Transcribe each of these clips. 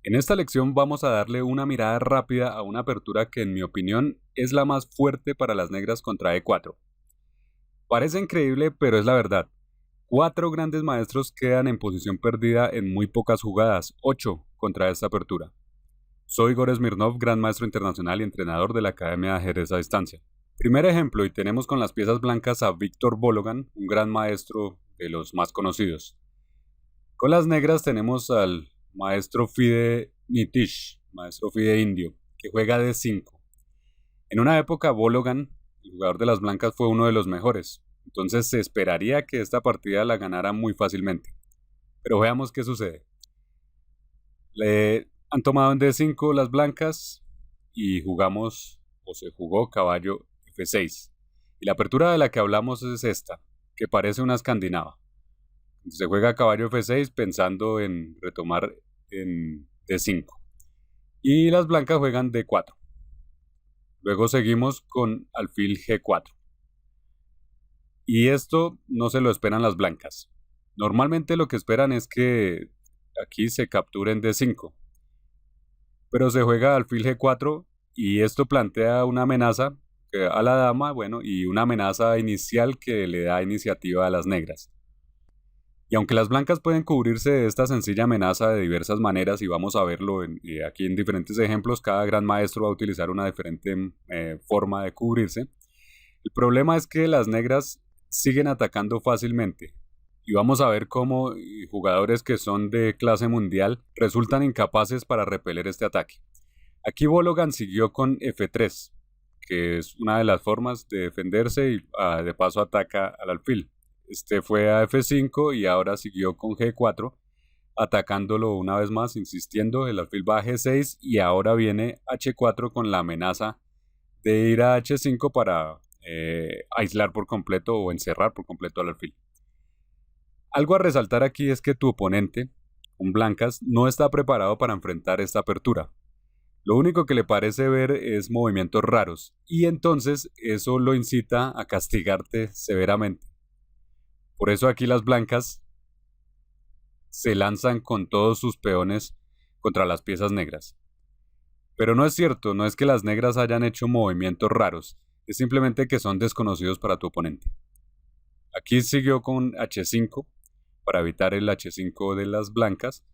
En esta lección vamos a darle una mirada rápida a una apertura que en mi opinión es la más fuerte para las negras contra E4. Parece increíble, pero es la verdad. Cuatro grandes maestros quedan en posición perdida en muy pocas jugadas, 8 contra esta apertura. Soy Igor Smirnov, gran maestro internacional y entrenador de la Academia de Ajedrez a Distancia. Primer ejemplo, y tenemos con las piezas blancas a Víctor Bologan, un gran maestro de los más conocidos. Con las negras tenemos al maestro Fide Nitish, maestro Fide indio, que juega D5. En una época, Bologan, el jugador de las blancas, fue uno de los mejores, entonces se esperaría que esta partida la ganara muy fácilmente. Pero veamos qué sucede. Le han tomado en D5 las blancas y jugamos, o se jugó, caballo F6. Y la apertura de la que hablamos es esta, que parece una escandinava. Se juega caballo F6 pensando en retomar en D5. Y las blancas juegan D4. Luego seguimos con alfil G4. Y esto no se lo esperan las blancas. Normalmente lo que esperan es que aquí se capture en D5. Pero se juega alfil G4 y esto plantea una amenaza a la dama, bueno, y una amenaza inicial que le da iniciativa a las negras. Y aunque las blancas pueden cubrirse de esta sencilla amenaza de diversas maneras, y vamos a verlo aquí en diferentes ejemplos, cada gran maestro va a utilizar una diferente forma de cubrirse. El problema es que las negras siguen atacando fácilmente. Y vamos a ver cómo jugadores que son de clase mundial resultan incapaces para repeler este ataque. Aquí Bologan siguió con F3, que es una de las formas de defenderse y de paso ataca al alfil. Este fue a F5 y ahora siguió con G4, atacándolo una vez más, insistiendo. El alfil va a G6 y ahora viene H4 con la amenaza de ir a H5 para aislar por completo o encerrar por completo al alfil. Algo a resaltar aquí es que tu oponente, con blancas, no está preparado para enfrentar esta apertura. Lo único que le parece ver es movimientos raros y entonces eso lo incita a castigarte severamente. Por eso aquí las blancas se lanzan con todos sus peones contra las piezas negras. Pero no es cierto, no es que las negras hayan hecho movimientos raros, es simplemente que son desconocidos para tu oponente. Aquí siguió con H5 para evitar el H5 de las blancas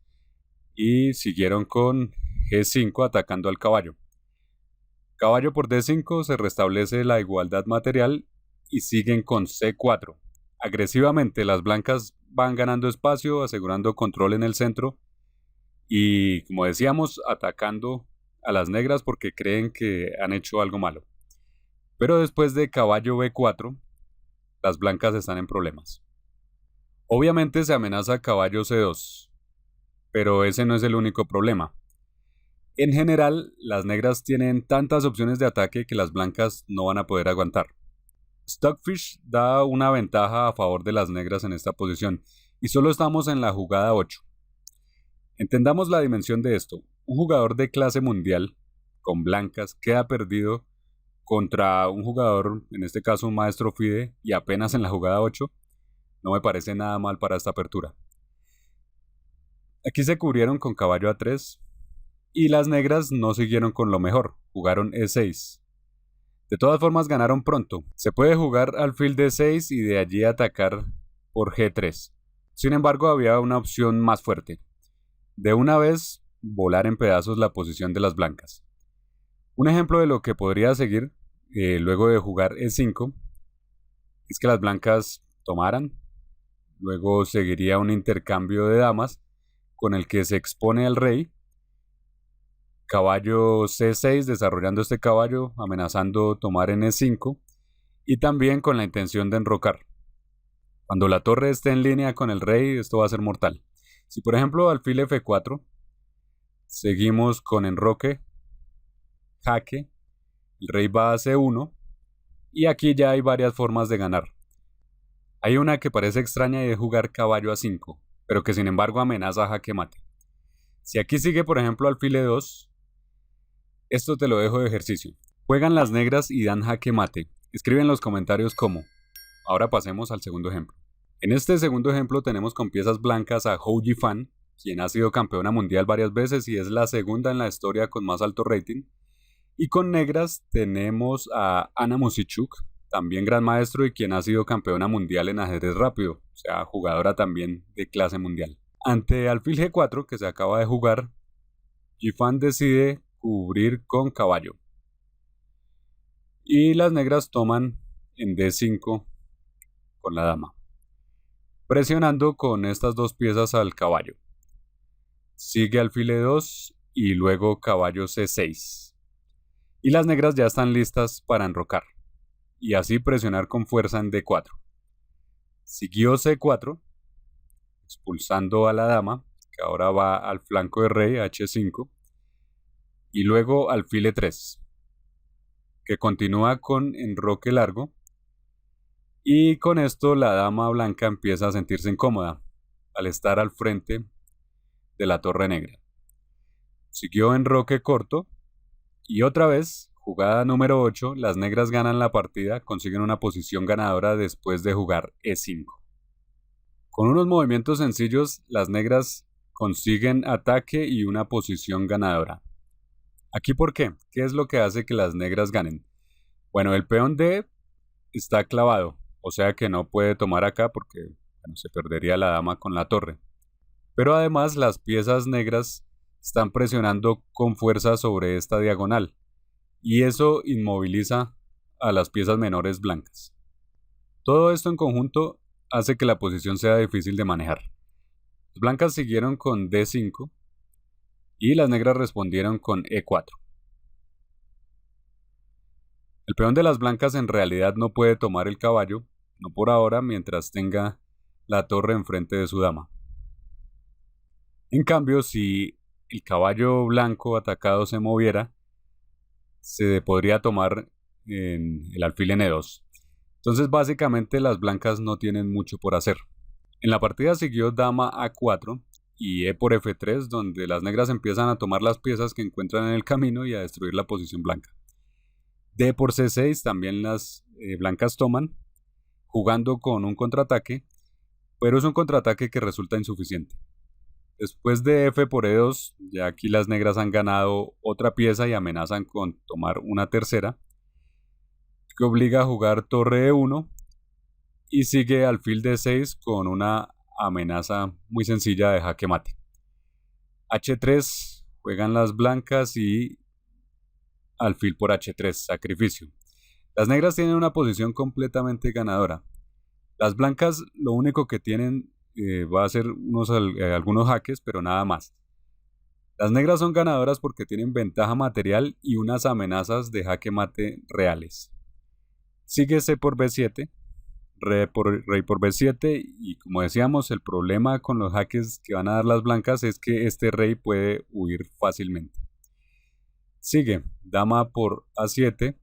y siguieron con G5 atacando al caballo. Caballo por D5 se restablece la igualdad material y siguen con C4. Agresivamente las blancas van ganando espacio, asegurando control en el centro y, como decíamos, atacando a las negras porque creen que han hecho algo malo. Pero después de caballo B4, las blancas están en problemas. Obviamente se amenaza caballo C2, pero ese no es el único problema. En general, las negras tienen tantas opciones de ataque que las blancas no van a poder aguantar. Stockfish da una ventaja a favor de las negras en esta posición y solo estamos en la jugada 8. Entendamos la dimensión de esto. Un jugador de clase mundial con blancas queda perdido contra un jugador, en este caso un maestro FIDE, y apenas en la jugada 8. No me parece nada mal para esta apertura. Aquí se cubrieron con caballo A3 y las negras no siguieron con lo mejor, jugaron E6. De todas formas ganaron pronto. Se puede jugar alfil D6 y de allí atacar por G3. Sin embargo, había una opción más fuerte. De una vez, volar en pedazos la posición de las blancas. Un ejemplo de lo que podría seguir luego de jugar E5 es que las blancas tomaran. Luego seguiría un intercambio de damas con el que se expone al rey. Caballo C6 desarrollando este caballo, amenazando tomar en E5 y también con la intención de enrocar. Cuando la torre esté en línea con el rey, esto va a ser mortal. Si por ejemplo alfil F4, seguimos con enroque, jaque, el rey va a C1 y aquí ya hay varias formas de ganar. Hay una que parece extraña y es jugar caballo A5, pero que sin embargo amenaza jaque mate. Si aquí sigue por ejemplo alfil E2, esto te lo dejo de ejercicio. Juegan las negras y dan jaque mate. Escribe en los comentarios cómo. Ahora pasemos al segundo ejemplo. En este segundo ejemplo tenemos con piezas blancas a Hou Yifan, quien ha sido campeona mundial varias veces y es la segunda en la historia con más alto rating. Y con negras tenemos a Ana Musichuk, también gran maestro y quien ha sido campeona mundial en ajedrez rápido, o sea, jugadora también de clase mundial. Ante alfil G4, que se acaba de jugar, Yifan decide cubrir con caballo. Y las negras toman en D5 con la dama, presionando con estas dos piezas al caballo. Sigue alfil E2 y luego caballo C6. Y las negras ya están listas para enrocar y así presionar con fuerza en D4. Siguió C4, expulsando a la dama, que ahora va al flanco de rey, H5, y luego alfil E3, que continúa con enroque largo, y con esto la dama blanca empieza a sentirse incómoda al estar al frente de la torre negra. Siguió enroque corto, y otra vez, jugada número 8, las negras ganan la partida, consiguen una posición ganadora después de jugar E5. Con unos movimientos sencillos, las negras consiguen ataque y una posición ganadora. ¿Aquí por qué? ¿Qué es lo que hace que las negras ganen? Bueno, el peón D está clavado, o sea que no puede tomar acá porque se perdería la dama con la torre. Pero además las piezas negras están presionando con fuerza sobre esta diagonal y eso inmoviliza a las piezas menores blancas. Todo esto en conjunto hace que la posición sea difícil de manejar. Las blancas siguieron con D5 y las negras respondieron con E4. El peón de las blancas en realidad no puede tomar el caballo, no por ahora, mientras tenga la torre enfrente de su dama. En cambio, si el caballo blanco atacado se moviera, se podría tomar en el alfil N2. Entonces básicamente las blancas no tienen mucho por hacer. En la partida siguió dama A4 y E por F3, donde las negras empiezan a tomar las piezas que encuentran en el camino y a destruir la posición blanca. D por C6 también las blancas toman, jugando con un contraataque, pero es un contraataque que resulta insuficiente. Después de F por E2, ya aquí las negras han ganado otra pieza y amenazan con tomar una tercera, que obliga a jugar torre E1 y sigue alfil D6 con una amenaza muy sencilla de jaque mate. H3 juegan las blancas y alfil por H3, sacrificio. Las negras tienen una posición completamente ganadora. Las blancas lo único que tienen va a ser algunos jaques, pero nada más. Las negras son ganadoras porque tienen ventaja material y unas amenazas de jaque mate reales. Sigue C por B7, rey por B7 y como decíamos, el problema con los jaques que van a dar las blancas es que este rey puede huir fácilmente. Sigue dama por A7,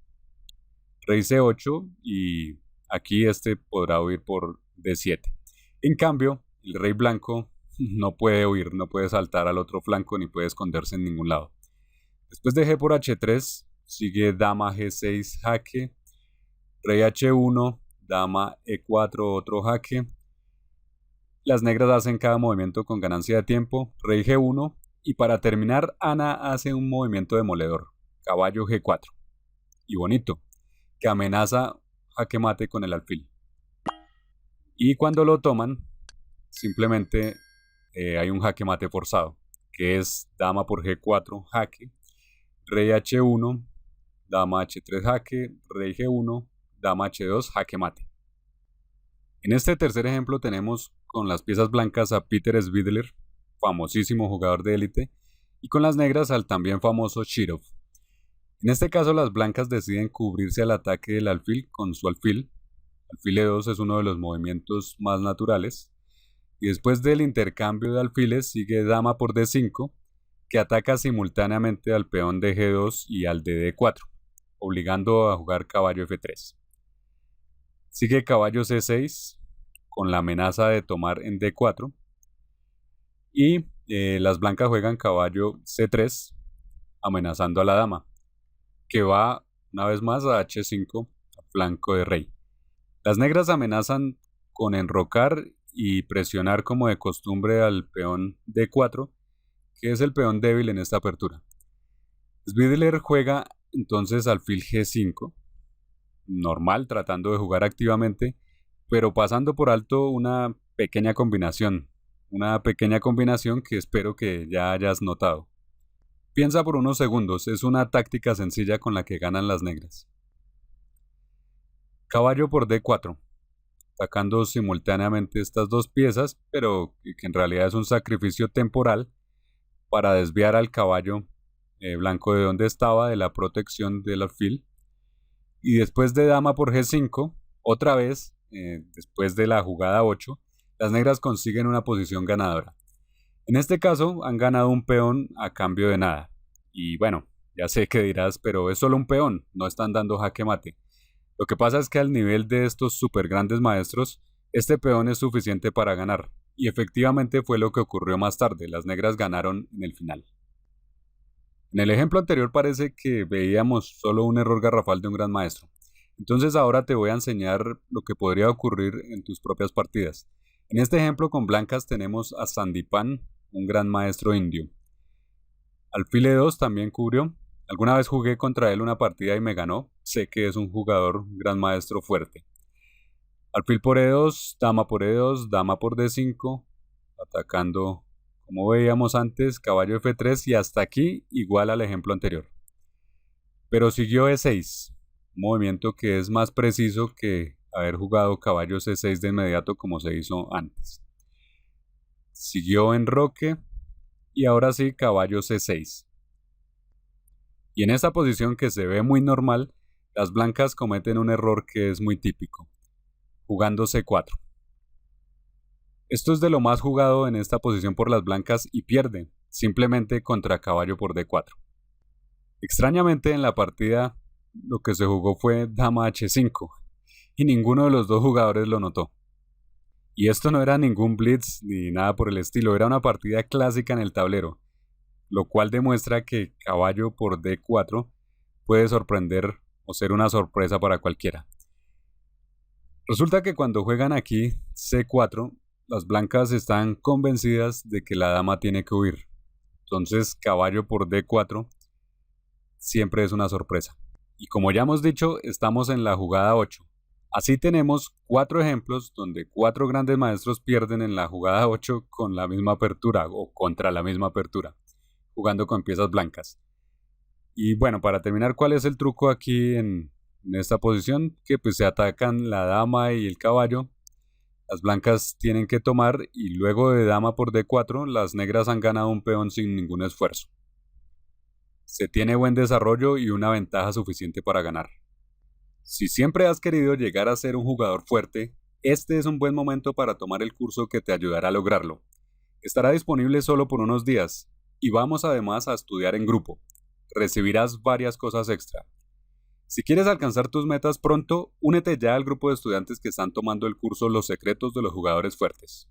rey C8 y aquí este podrá huir por D7. En cambio, el rey blanco no puede huir, no puede saltar al otro flanco ni puede esconderse en ningún lado. Después de G por H3, sigue dama G6 jaque, rey H1, dama E4 otro jaque. Las negras hacen cada movimiento con ganancia de tiempo, rey G1 y para terminar Ana hace un movimiento demoledor, caballo G4. Y bonito, que amenaza jaque mate con el alfil. Y cuando lo toman, simplemente hay un jaque mate forzado, que es dama por G4 jaque, rey H1, dama H3 jaque, rey G1, dama H2 jaque mate. En este tercer ejemplo tenemos con las piezas blancas a Peter Svidler, famosísimo jugador de élite, y con las negras al también famoso Shirov. En este caso las blancas deciden cubrirse al ataque del alfil con su alfil. Alfil E2 es uno de los movimientos más naturales. Y después del intercambio de alfiles sigue dama por D5, que ataca simultáneamente al peón de G2 y al de D4, obligando a jugar caballo F3. Sigue caballo C6, con la amenaza de tomar en D4. Y las blancas juegan caballo C3, amenazando a la dama, que va una vez más a H5, a flanco de rey. Las negras amenazan con enrocar y presionar como de costumbre al peón D4, que es el peón débil en esta apertura. Svidler juega entonces alfil G5, normal, tratando de jugar activamente, pero pasando por alto una pequeña combinación que espero que ya hayas notado. Piensa por unos segundos, es una táctica sencilla con la que ganan las negras. Caballo por D4, atacando simultáneamente estas dos piezas, pero que en realidad es un sacrificio temporal para desviar al caballo blanco de donde estaba, de la protección del alfil. Y después de dama por G5, otra vez, después de la jugada 8, las negras consiguen una posición ganadora. En este caso han ganado un peón a cambio de nada. Y bueno, ya sé que dirás, pero es solo un peón, no están dando jaque mate. Lo que pasa es que al nivel de estos super grandes maestros, este peón es suficiente para ganar. Y efectivamente fue lo que ocurrió más tarde, las negras ganaron en el final. En el ejemplo anterior parece que veíamos solo un error garrafal de un gran maestro. Entonces ahora te voy a enseñar lo que podría ocurrir en tus propias partidas. En este ejemplo con blancas tenemos a Sandipan, un gran maestro indio. Alfil E2 también cubrió. Alguna vez jugué contra él una partida y me ganó. Sé que es un jugador, gran maestro fuerte. Alfil por E2, dama por E2, dama por D5, atacando como veíamos antes, caballo F3 y hasta aquí igual al ejemplo anterior. Pero siguió E6, un movimiento que es más preciso que haber jugado caballo C6 de inmediato como se hizo antes. Siguió enroque y ahora sí caballo C6. Y en esta posición que se ve muy normal, las blancas cometen un error que es muy típico, jugando C4. Esto es de lo más jugado en esta posición por las blancas y pierde, simplemente contra caballo por D4. Extrañamente en la partida lo que se jugó fue dama H5 y ninguno de los dos jugadores lo notó. Y esto no era ningún blitz ni nada por el estilo, era una partida clásica en el tablero, lo cual demuestra que caballo por D4 puede sorprender o ser una sorpresa para cualquiera. Resulta que cuando juegan aquí C4, las blancas están convencidas de que la dama tiene que huir. Entonces caballo por D4 siempre es una sorpresa. Y como ya hemos dicho, estamos en la jugada 8. Así tenemos 4 ejemplos donde 4 grandes maestros pierden en la jugada 8 con la misma apertura o contra la misma apertura, jugando con piezas blancas. Y bueno, para terminar, ¿cuál es el truco aquí en esta posición? Que pues se atacan la dama y el caballo. Las blancas tienen que tomar y luego de dama por D4, las negras han ganado un peón sin ningún esfuerzo. Se tiene buen desarrollo y una ventaja suficiente para ganar. Si siempre has querido llegar a ser un jugador fuerte, este es un buen momento para tomar el curso que te ayudará a lograrlo. Estará disponible solo por unos días y vamos además a estudiar en grupo. Recibirás varias cosas extra. Si quieres alcanzar tus metas pronto, únete ya al grupo de estudiantes que están tomando el curso Los secretos de los jugadores fuertes.